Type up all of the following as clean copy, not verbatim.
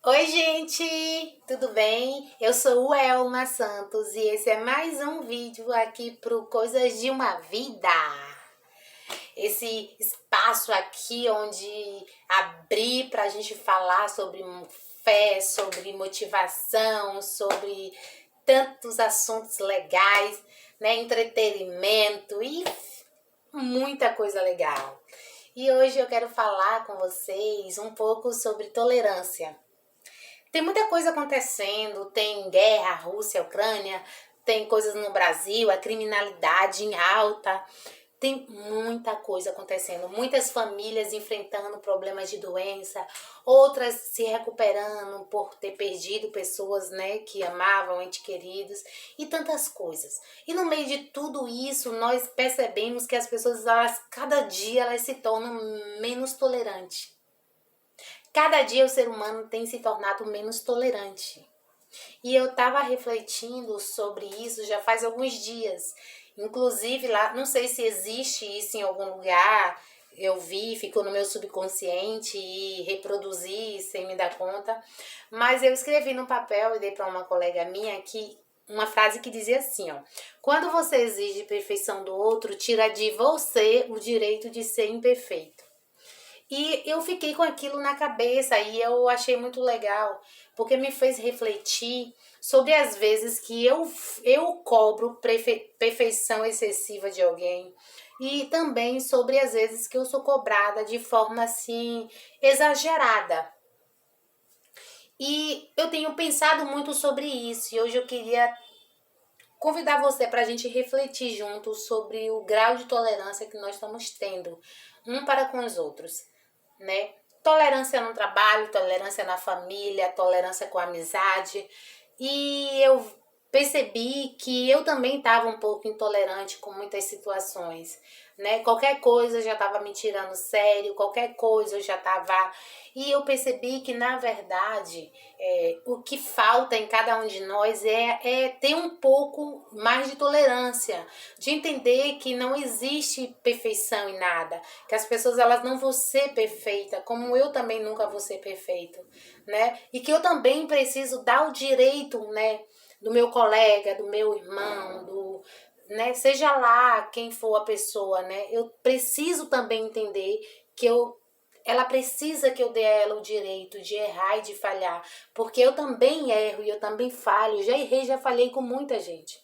Oi, gente! Tudo bem? Eu sou o Elma Santos e esse é mais um vídeo aqui pro Coisas de uma Vida. Esse espaço aqui onde abrir pra gente falar sobre fé, sobre motivação, sobre tantos assuntos legais, né? Entretenimento e muita coisa legal. E hoje eu quero falar com vocês um pouco sobre tolerância. Tem muita coisa acontecendo, tem guerra, Rússia, Ucrânia, tem coisas no Brasil, a criminalidade em alta, tem muita coisa acontecendo, muitas famílias enfrentando problemas de doença, outras se recuperando por ter perdido pessoas, né, que amavam, entes queridos e tantas coisas. E no meio de tudo isso, nós percebemos que as pessoas, cada dia elas se tornam menos tolerantes. Cada dia o ser humano tem se tornado menos tolerante. E eu estava refletindo sobre isso já faz alguns dias. Inclusive lá, não sei se existe isso em algum lugar, eu vi, ficou no meu subconsciente e reproduzi sem me dar conta. Mas eu escrevi no papel e dei para uma colega minha que uma frase que dizia assim, ó: quando você exige perfeição do outro, tira de você o direito de ser imperfeito. E eu fiquei com aquilo na cabeça e eu achei muito legal, porque me fez refletir sobre as vezes que eu cobro perfeição excessiva de alguém e também sobre as vezes que eu sou cobrada de forma assim exagerada. E eu tenho pensado muito sobre isso e hoje eu queria convidar você para a gente refletir juntos sobre o grau de tolerância que nós estamos tendo um para com os outros, né? Tolerância no trabalho, tolerância na família, tolerância com a amizade. E eu percebi que eu também estava um pouco intolerante com muitas situações, né? Qualquer coisa eu já estava me tirando sério, qualquer coisa eu já estava... E eu percebi que, na verdade, o que falta em cada um de nós é ter um pouco mais de tolerância, de entender que não existe perfeição em nada, que as pessoas elas não vão ser perfeitas, como eu também nunca vou ser perfeito, né? E que eu também preciso dar o direito, né, do meu colega, do meu irmão, né, seja lá quem for a pessoa, né? Eu preciso também entender que ela precisa que eu dê a ela o direito de errar e de falhar, porque eu também erro e eu também falho, já errei, já falhei com muita gente.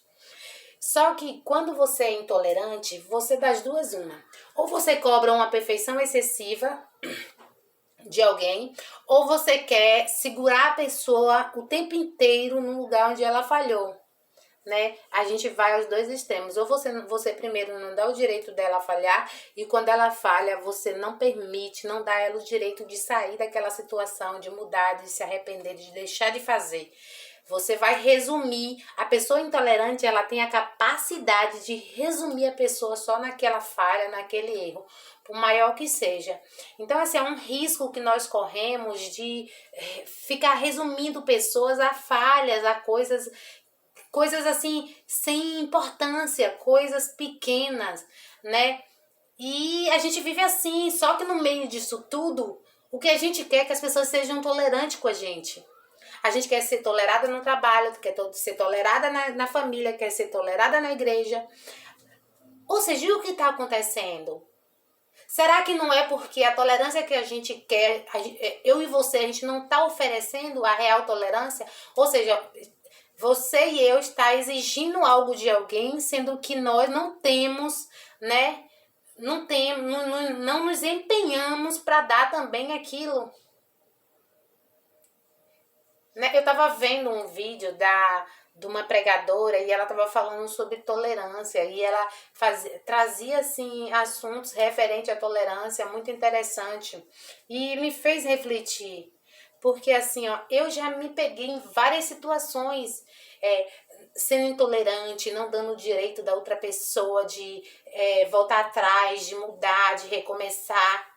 Só que quando você é intolerante, você das duas uma. Ou você cobra uma perfeição excessiva de alguém, ou você quer segurar a pessoa o tempo inteiro no lugar onde ela falhou, né? A gente vai aos dois extremos. Ou você primeiro não dá o direito dela falhar, e quando ela falha, você não permite, não dá a ela o direito de sair daquela situação, de mudar, de se arrepender, de deixar de fazer. Você vai resumir. A pessoa intolerante, ela tem a capacidade de resumir a pessoa só naquela falha, naquele erro, por maior que seja. Então, assim, é um risco que nós corremos de ficar resumindo pessoas a falhas, a coisas assim, sem importância, coisas pequenas, né? E a gente vive assim, só que no meio disso tudo, o que a gente quer é que as pessoas sejam tolerantes com a gente. A gente quer ser tolerada no trabalho, quer ser tolerada na família, quer ser tolerada na igreja. Ou seja, e o que está acontecendo? Será que não é porque a tolerância que a gente quer, eu e você, a gente não está oferecendo a real tolerância? Ou seja, você e eu está exigindo algo de alguém, sendo que nós não temos, né? Não nos empenhamos para dar também aquilo. Né? Eu estava vendo um vídeo de uma pregadora e ela estava falando sobre tolerância e ela trazia assim assuntos referentes à tolerância muito interessante e me fez refletir, porque assim, ó, eu já me peguei em várias situações sendo intolerante, não dando o direito da outra pessoa de voltar atrás, de mudar, de recomeçar.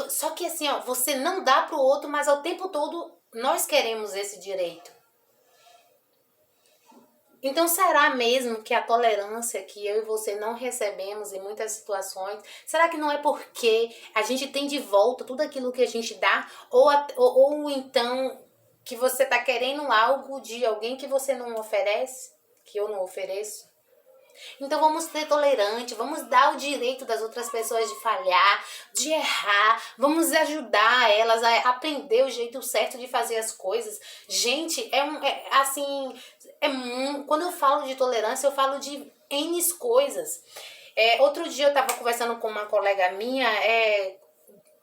Só que assim, ó, você não dá pro outro, mas ao tempo todo nós queremos esse direito. Então, será mesmo que a tolerância que eu e você não recebemos em muitas situações, será que não é porque a gente tem de volta tudo aquilo que a gente dá? Ou então que você está querendo algo de alguém que você não oferece, que eu não ofereço? Então vamos ser tolerantes, vamos dar o direito das outras pessoas de falhar, de errar, vamos ajudar elas a aprender o jeito certo de fazer as coisas. Gente, quando eu falo de tolerância, eu falo de N coisas. Outro dia eu estava conversando com uma colega minha,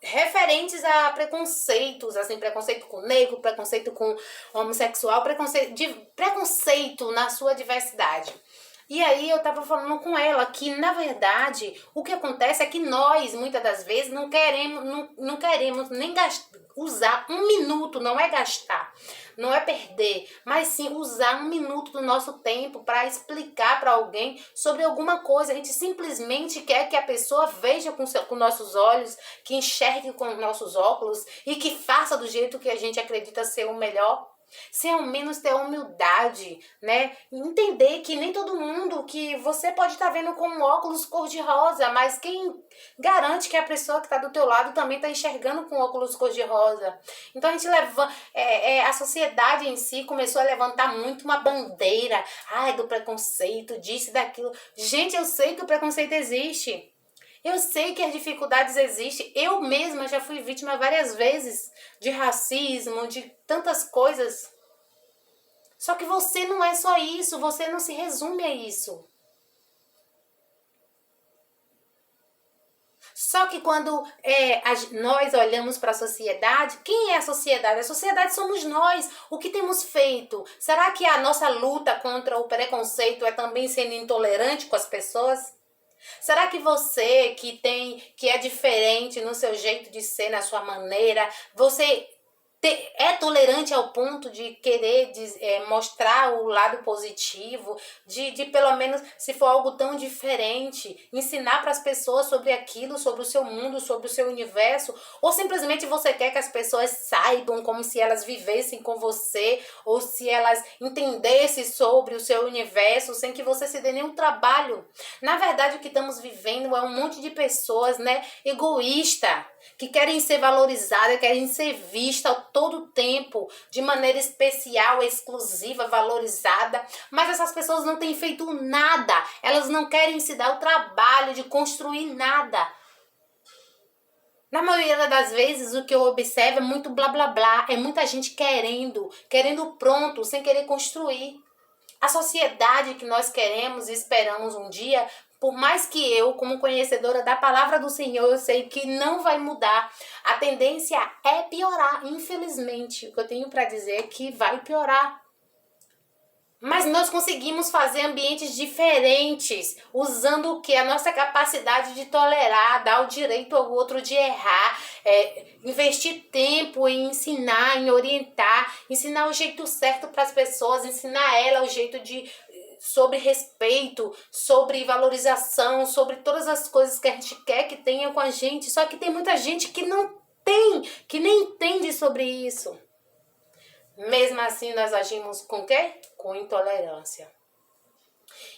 referentes a preconceitos, assim, preconceito com negro, preconceito com homossexual, preconceito na sua diversidade. E aí eu tava falando com ela que, na verdade, o que acontece é que nós, muitas das vezes, não queremos nem usar um minuto, não é gastar, não é perder, mas sim usar um minuto do nosso tempo para explicar para alguém sobre alguma coisa. A gente simplesmente quer que a pessoa veja com nossos olhos, que enxergue com nossos óculos e que faça do jeito que a gente acredita ser o melhor. Sem ao menos ter humildade, né? Entender que nem todo mundo que você pode estar vendo com um óculos cor-de-rosa, mas quem garante que a pessoa que está do teu lado também está enxergando com óculos cor-de-rosa? Então a gente a sociedade em si começou a levantar muito uma bandeira, do preconceito, disso e daquilo. Gente, eu sei que o preconceito existe. Eu sei que as dificuldades existem. Eu mesma já fui vítima várias vezes de racismo, de tantas coisas. Só que você não é só isso, você não se resume a isso. Só que quando nós olhamos para a sociedade, quem é a sociedade? A sociedade somos nós. O que temos feito? Será que a nossa luta contra o preconceito é também sendo intolerante com as pessoas? Será que você que é diferente no seu jeito de ser, na sua maneira, você é tolerante ao ponto de querer mostrar o lado positivo, de pelo menos, se for algo tão diferente, ensinar para as pessoas sobre aquilo, sobre o seu mundo, sobre o seu universo? Ou simplesmente você quer que as pessoas saibam como se elas vivessem com você, ou se elas entendessem sobre o seu universo sem que você se dê nenhum trabalho? Na verdade, o que estamos vivendo é um monte de pessoas, né, egoísta, que querem ser valorizadas, querem ser vistas a todo tempo, de maneira especial, exclusiva, valorizada. Mas essas pessoas não têm feito nada. Elas não querem se dar o trabalho de construir nada. Na maioria das vezes, o que eu observo é muito blá blá blá. É muita gente querendo pronto, sem querer construir. A sociedade que nós queremos e esperamos um dia, por mais que eu, como conhecedora da palavra do Senhor, eu sei que não vai mudar. A tendência é piorar, infelizmente. O que eu tenho para dizer é que vai piorar. Mas nós conseguimos fazer ambientes diferentes, usando o que? A nossa capacidade de tolerar, dar o direito ao outro de errar, investir tempo em ensinar, em orientar, ensinar o jeito certo para as pessoas, ensinar ela o jeito sobre respeito, sobre valorização, sobre todas as coisas que a gente quer que tenha com a gente. Só que tem muita gente que não tem, que nem entende sobre isso. Mesmo assim, nós agimos com o quê? Com intolerância.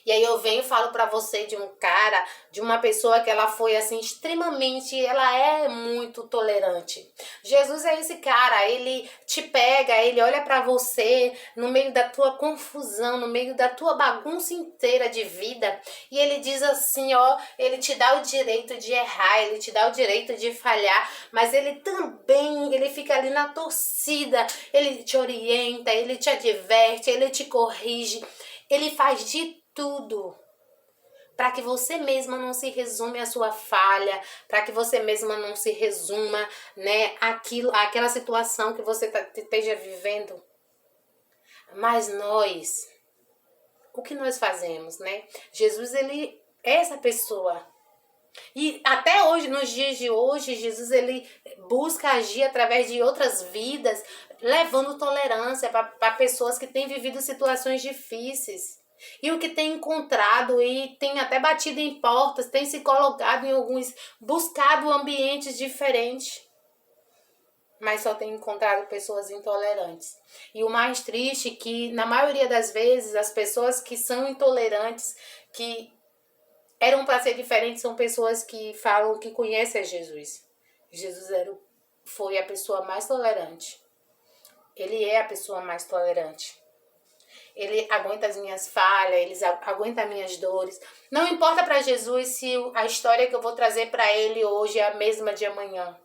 E aí eu venho e falo pra você de um cara, de uma pessoa que ela foi assim extremamente, ela é muito tolerante. Jesus é esse cara, ele te pega, ele olha pra você no meio da tua confusão, no meio da tua bagunça inteira de vida, e ele diz assim, ó, ele te dá o direito de errar, ele te dá o direito de falhar, mas ele também, ele fica ali na torcida, ele te orienta, ele te adverte, ele te corrige, ele faz de tudo para que você mesma não se resume à sua falha, para que você mesma não se resuma, né, aquela situação que você esteja vivendo. Mas nós, o que nós fazemos, né? Jesus, ele é essa pessoa. E até hoje, nos dias de hoje, Jesus, ele busca agir através de outras vidas, levando tolerância para pessoas que têm vivido situações difíceis. E o que tem encontrado e tem até batido em portas, tem se colocado em buscado ambientes diferentes. mas só tenho encontrado pessoas intolerantes. E o mais triste é que, na maioria das vezes, as pessoas que são intolerantes, que eram para ser diferentes, são pessoas que falam que conhecem a Jesus. Jesus foi a pessoa mais tolerante. Ele é a pessoa mais tolerante. Ele aguenta as minhas falhas, ele aguenta as minhas dores. Não importa para Jesus se a história que eu vou trazer para ele hoje é a mesma de amanhã.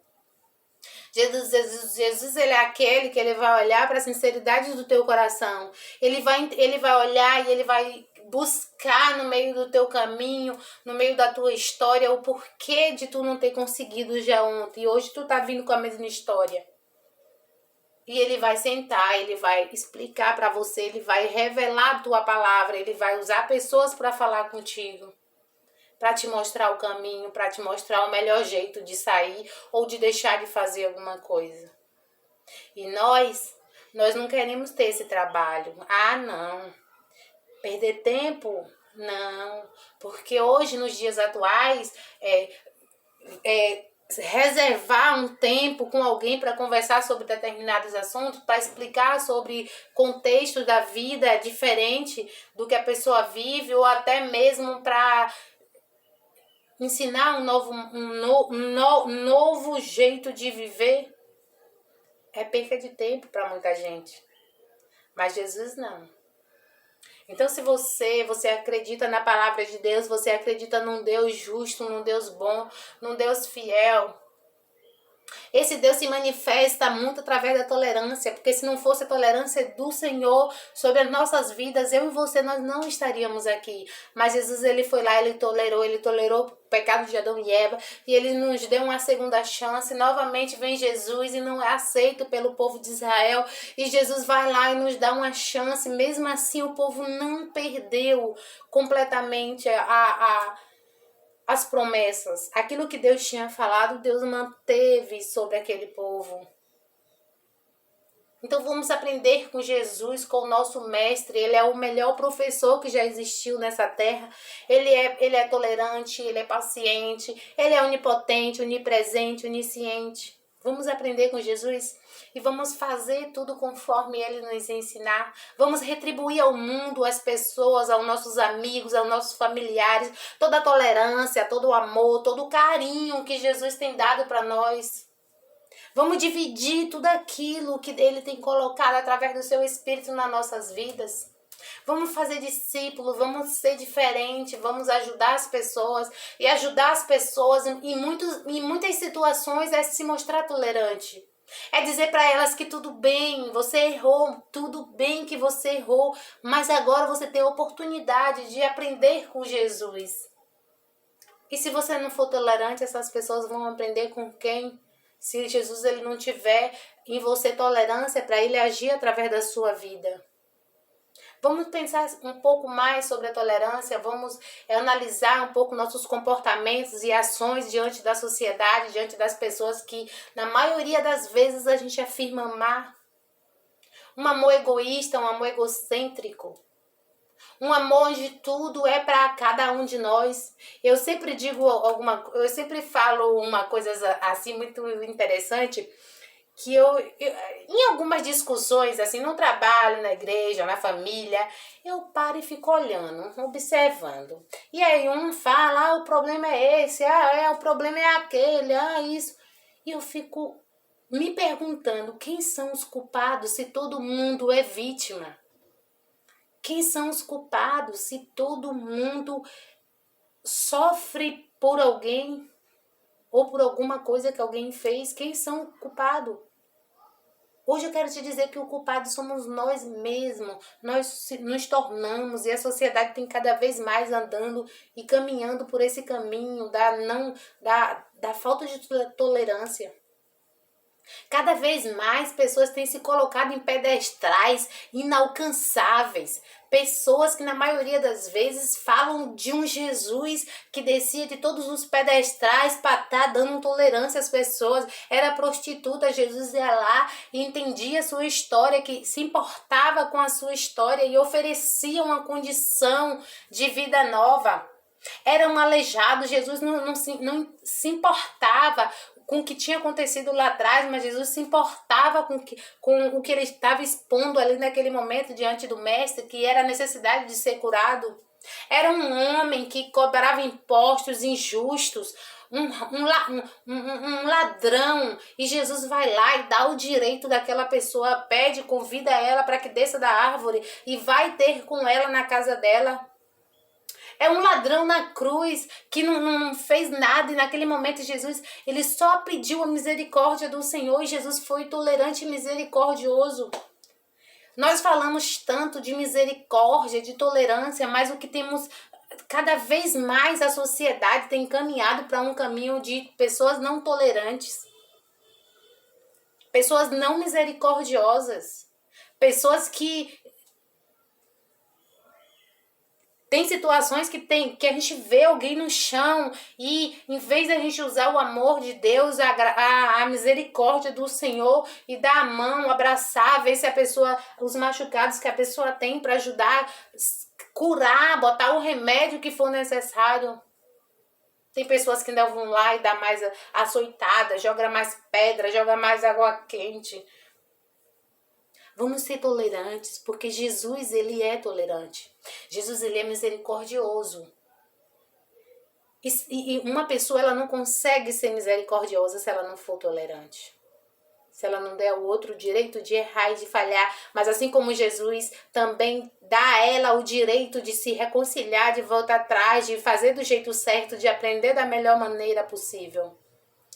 Jesus, ele é aquele que ele vai olhar para a sinceridade do teu coração. Ele vai olhar e ele vai buscar no meio do teu caminho, no meio da tua história, o porquê de tu não ter conseguido já ontem. E hoje tu tá vindo com a mesma história. E ele vai sentar, ele vai explicar para você, ele vai revelar a tua palavra, ele vai usar pessoas para falar contigo, para te mostrar o caminho, para te mostrar o melhor jeito de sair ou de deixar de fazer alguma coisa. E nós não queremos ter esse trabalho. Ah, não. Perder tempo? Não. Porque hoje, nos dias atuais, reservar um tempo com alguém para conversar sobre determinados assuntos, para explicar sobre contextos da vida diferente do que a pessoa vive, ou até mesmo para ensinar um novo jeito de viver, é perca de tempo para muita gente. Mas Jesus não. Então, se você acredita na palavra de Deus, você acredita num Deus justo, num Deus bom, num Deus fiel, esse Deus se manifesta muito através da tolerância, porque se não fosse a tolerância do Senhor sobre as nossas vidas, eu e você, nós não estaríamos aqui. Mas Jesus, ele foi lá, ele tolerou o pecado de Adão e Eva, e ele nos deu uma segunda chance. Novamente vem Jesus e não é aceito pelo povo de Israel, e Jesus vai lá e nos dá uma chance. Mesmo assim, o povo não perdeu completamente as promessas. Aquilo que Deus tinha falado, Deus manteve sobre aquele povo. Então vamos aprender com Jesus, com o nosso mestre. Ele é o melhor professor que já existiu nessa terra. Ele é tolerante, ele é paciente, ele é onipotente, onipresente, onisciente. Vamos aprender com Jesus e vamos fazer tudo conforme ele nos ensinar. Vamos retribuir ao mundo, às pessoas, aos nossos amigos, aos nossos familiares, toda a tolerância, todo o amor, todo o carinho que Jesus tem dado para nós. Vamos dividir tudo aquilo que ele tem colocado através do seu Espírito nas nossas vidas. Vamos fazer discípulos, vamos ser diferentes, vamos ajudar as pessoas. E ajudar as pessoas em muitas situações é se mostrar tolerante. É dizer para elas que tudo bem, você errou, tudo bem que você errou, mas agora você tem a oportunidade de aprender com Jesus. E se você não for tolerante, essas pessoas vão aprender com quem? Se Jesus ele não tiver em você tolerância para ele agir através da sua vida. Vamos pensar um pouco mais sobre a tolerância, vamos analisar um pouco nossos comportamentos e ações diante da sociedade, diante das pessoas que, na maioria das vezes, a gente afirma amar. Um amor egoísta, um amor egocêntrico. Um amor onde tudo é para cada um de nós. Eu sempre falo uma coisa assim muito interessante, que eu em algumas discussões, assim, no trabalho, na igreja, na família, eu paro e fico olhando, observando. E aí um fala, o problema é esse, o problema é aquele, isso. E eu fico me perguntando, quem são os culpados se todo mundo é vítima? Quem são os culpados se todo mundo sofre por alguém ou por alguma coisa que alguém fez? Quem são os culpados? Hoje eu quero te dizer que o culpado somos nós mesmos. Nós nos tornamos e a sociedade tem cada vez mais andando e caminhando por esse caminho da falta de tolerância. Cada vez mais pessoas têm se colocado em pedestrais inalcançáveis. Pessoas que na maioria das vezes falam de um Jesus que descia de todos os pedestrais para estar dando tolerância às pessoas. Era prostituta, Jesus ia lá e entendia a sua história, que se importava com a sua história e oferecia uma condição de vida nova. Era um aleijado, Jesus não se importava com o que tinha acontecido lá atrás, mas Jesus se importava com o que ele estava expondo ali naquele momento diante do mestre, que era a necessidade de ser curado. Era um homem que cobrava impostos injustos, um ladrão, e Jesus vai lá e dá o direito daquela pessoa, pede, convida ela para que desça da árvore e vai ter com ela na casa dela. É um ladrão na cruz que não fez nada, e naquele momento Jesus, ele só pediu a misericórdia do Senhor, e Jesus foi tolerante e misericordioso. Nós falamos tanto de misericórdia, de tolerância, mas o que temos cada vez mais, a sociedade tem caminhado para um caminho de pessoas não tolerantes, pessoas não misericordiosas, pessoas que tem situações que a gente vê alguém no chão e, em vez da gente usar o amor de Deus, a misericórdia do Senhor e dar a mão, abraçar, ver se a pessoa, os machucados que a pessoa tem para ajudar, curar, botar o remédio que for necessário. Tem pessoas que ainda vão lá e dá mais açoitada, joga mais pedra, joga mais água quente. Vamos ser tolerantes, porque Jesus, ele é tolerante. Jesus, ele é misericordioso. E uma pessoa, ela não consegue ser misericordiosa se ela não for tolerante. Se ela não der ao outro o direito de errar e de falhar. Mas assim como Jesus também dá a ela o direito de se reconciliar, de voltar atrás, de fazer do jeito certo, de aprender da melhor maneira possível.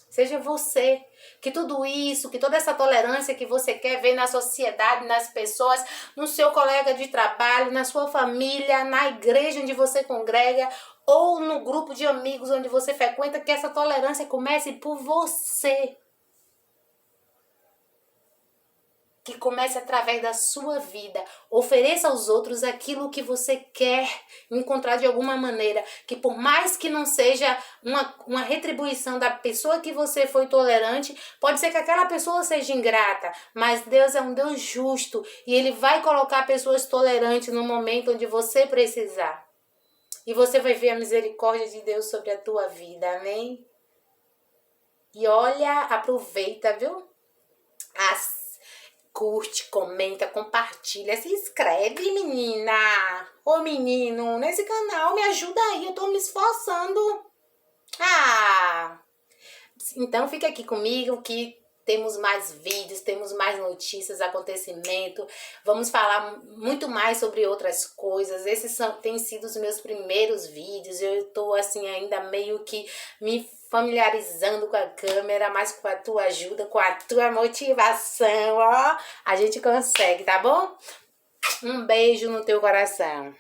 Seja você, que tudo isso, que toda essa tolerância que você quer ver na sociedade, nas pessoas, no seu colega de trabalho, na sua família, na igreja onde você congrega, ou no grupo de amigos onde você frequenta, que essa tolerância comece por você. Que comece através da sua vida. Ofereça aos outros aquilo que você quer encontrar de alguma maneira. Que por mais que não seja uma retribuição da pessoa que você foi tolerante, pode ser que aquela pessoa seja ingrata. Mas Deus é um Deus justo. E Ele vai colocar pessoas tolerantes no momento onde você precisar. E você vai ver a misericórdia de Deus sobre a tua vida. Amém? E olha, aproveita, viu? Curte, comenta, compartilha, se inscreve, menina ou menino, nesse canal, me ajuda aí, eu tô me esforçando. Então fica aqui comigo que temos mais vídeos, temos mais notícias, acontecimento, vamos falar muito mais sobre outras coisas. Esses têm sido os meus primeiros vídeos, eu tô assim ainda meio que me familiarizando com a câmera, mas com a tua ajuda, com a tua motivação, ó, a gente consegue, tá bom? Um beijo no teu coração.